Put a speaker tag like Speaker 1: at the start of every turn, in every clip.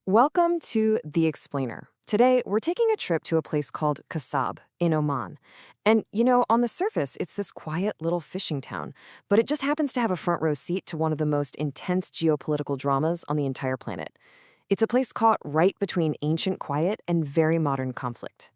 Speaker 1: Welcome to The Explainer. Today, we're taking a trip to a place called Khasab in Oman. And, on the surface, it's this quiet little fishing town, but it just happens to have a front row seat to one of the most intense geopolitical dramas on the entire planet. It's a place caught right between ancient quiet and very modern conflict.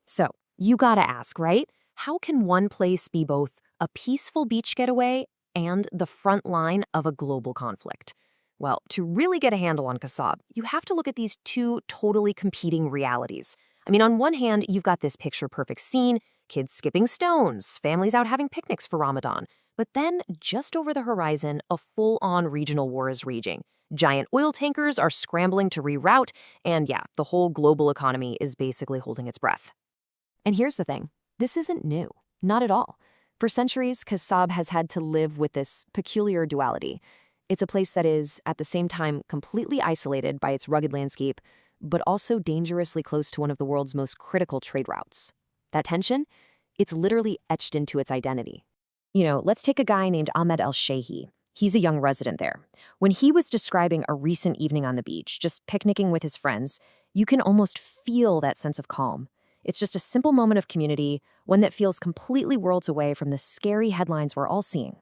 Speaker 2: So, you gotta ask, right? How can one place be both a peaceful beach getaway and the front line of a global conflict? Well, to really get a handle on Kasab, you have to look at these two totally competing realities. On one hand, you've got this picture-perfect scene, kids skipping stones, families out having picnics for Ramadan. But then, just over the horizon, a full-on regional war is raging. Giant oil tankers are scrambling to reroute, and yeah, the whole global economy is basically holding its breath. And here's the thing, this isn't new, not at all. For centuries, Kasab has had to live with this peculiar duality. It's a place that is, at the same time, completely isolated by its rugged landscape, but also dangerously close to one of the world's most critical trade routes. That tension? It's literally etched into its identity. Let's take a guy named Ahmed El-Shehi. He's a young resident there. When he was describing a recent evening on the beach, just picnicking with his friends, you can almost feel that sense of calm. It's just a simple moment of community, one that feels completely worlds away from the scary headlines we're all seeing.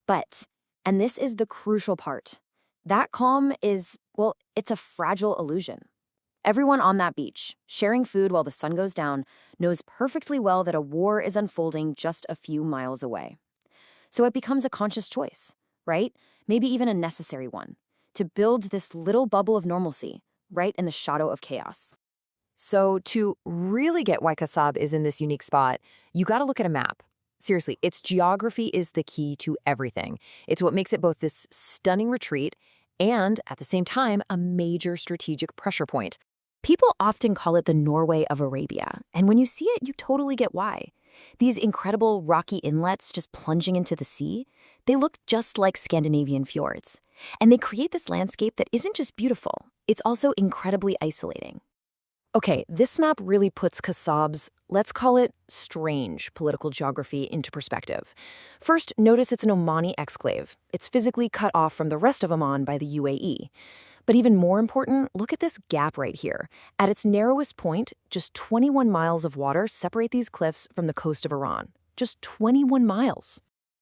Speaker 2: But, and this is the crucial part, that calm is, well, it's a fragile illusion. Everyone on that beach, sharing food while the sun goes down, knows perfectly well that a war is unfolding just a few miles away. So it becomes a conscious choice, right? Maybe even a necessary one, to build this little bubble of normalcy, right in the shadow of chaos.
Speaker 1: So, to really get why Kasab is in this unique spot, you gotta look at a map. Seriously, its geography is the key to everything. It's what makes it both this stunning retreat and, at the same time, a major strategic pressure point.
Speaker 2: People often call it the Norway of Arabia, and when you see it, you totally get why. These incredible rocky inlets just plunging into the sea, they look just like Scandinavian fjords. And they create this landscape that isn't just beautiful, it's also incredibly isolating. Okay, this map really puts Kasab's, let's call it, strange political geography into perspective. First, notice it's an Omani exclave. It's physically cut off from the rest of Oman by the UAE. But even more important, look at this gap right here. At its narrowest point, just 21 miles of water separate these cliffs from the coast of Iran. Just 21 miles.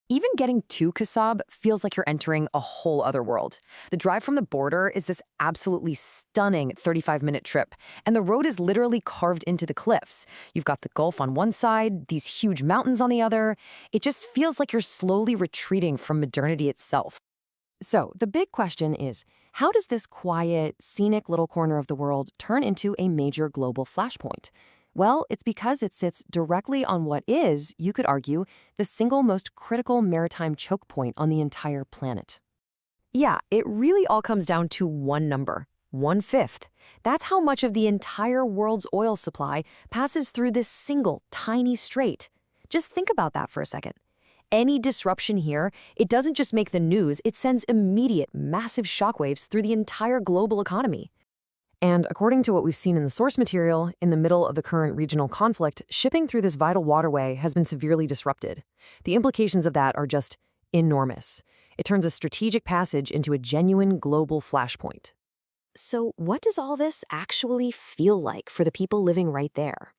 Speaker 1: Even getting to Khasab feels like you're entering a whole other world. The drive from the border is this absolutely stunning 35-minute trip, and the road is literally carved into the cliffs. You've got the Gulf on one side, these huge mountains on the other. It just feels like you're slowly retreating from modernity itself. So, the big question is, how does this quiet, scenic little corner of the world turn into a major global flashpoint? Well, it's because it sits directly on what is, you could argue, the single most critical maritime choke point on the entire planet. Yeah, it really all comes down to one number, 1/5. That's how much of the entire world's oil supply passes through this single, tiny strait. Just think about that for a second. Any disruption here, it doesn't just make the news, it sends immediate, massive shockwaves through the entire global economy. And according to what we've seen in the source material, in the middle of the current regional conflict, shipping through this vital waterway has been severely disrupted. The implications of that are just enormous. It turns a strategic passage into a genuine global flashpoint.
Speaker 2: So what does all this actually feel like for the people living right there?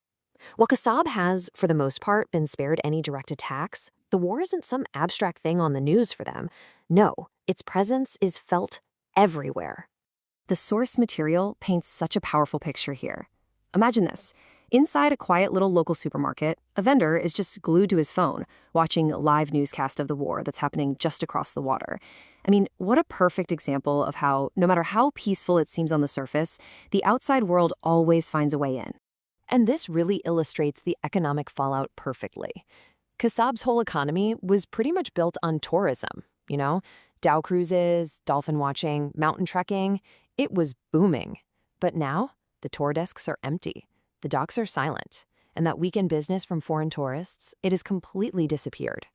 Speaker 2: While Kasab has, for the most part, been spared any direct attacks, the war isn't some abstract thing on the news for them. No, its presence is felt everywhere. The source material paints such a powerful picture here. Imagine this. Inside a quiet little local supermarket, a vendor is just glued to his phone, watching a live newscast of the war that's happening just across the water. What a perfect example of how, no matter how peaceful it seems on the surface, the outside world always finds a way in.
Speaker 1: And this really illustrates the economic fallout perfectly. Kasab's whole economy was pretty much built on tourism, Dhow cruises, dolphin watching, mountain trekking. It was booming. But now, the tour desks are empty. The docks are silent. And that weekend business from foreign tourists, it has completely disappeared.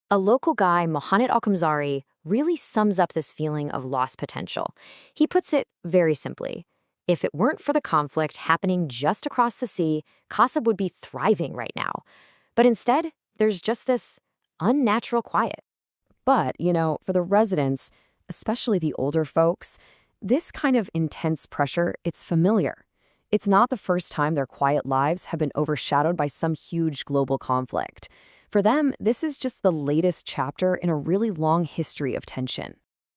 Speaker 2: A local guy, Mohamed Al-Kamzari, really sums up this feeling of lost potential. He puts it very simply. If it weren't for the conflict happening just across the sea, Khasab would be thriving right now. But instead, there's just this unnatural quiet.
Speaker 1: But, for the residents, especially the older folks,
Speaker 2: this kind of intense pressure, it's familiar. It's not the first time their quiet lives have been overshadowed by some huge global conflict. For them, this is just the latest chapter in a really long history of tension.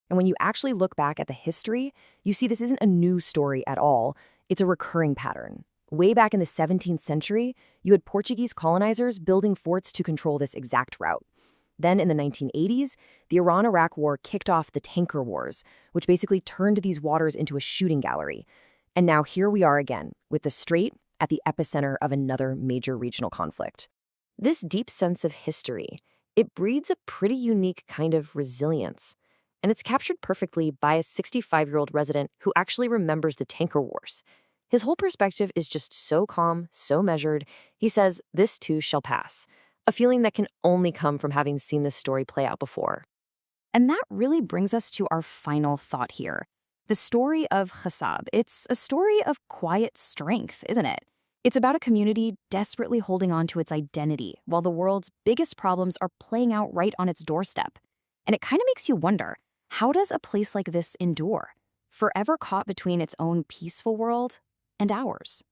Speaker 2: And when you actually look back at the history, you see this isn't a new story at all. It's a recurring pattern. Way back in the 17th century, you had Portuguese colonizers building forts to control this exact route. Then in the 1980s, the Iran-Iraq War kicked off the tanker wars, which basically turned these waters into a shooting gallery. And now here we are again, with the Strait at the epicenter of another major regional conflict. This deep sense of history, it breeds a pretty unique kind of resilience. And it's captured perfectly by a 65-year-old resident who actually remembers the tanker wars. His whole perspective is just so calm, so measured. He says, "This too shall pass," a feeling that can only come from having seen this story play out before.
Speaker 3: And that really brings us to our final thought here. The story of Khasab. It's a story of quiet strength, isn't it? It's about a community desperately holding on to its identity while the world's biggest problems are playing out right on its doorstep. And it kind of makes you wonder, how does a place like this endure, forever caught between its own peaceful world and ours?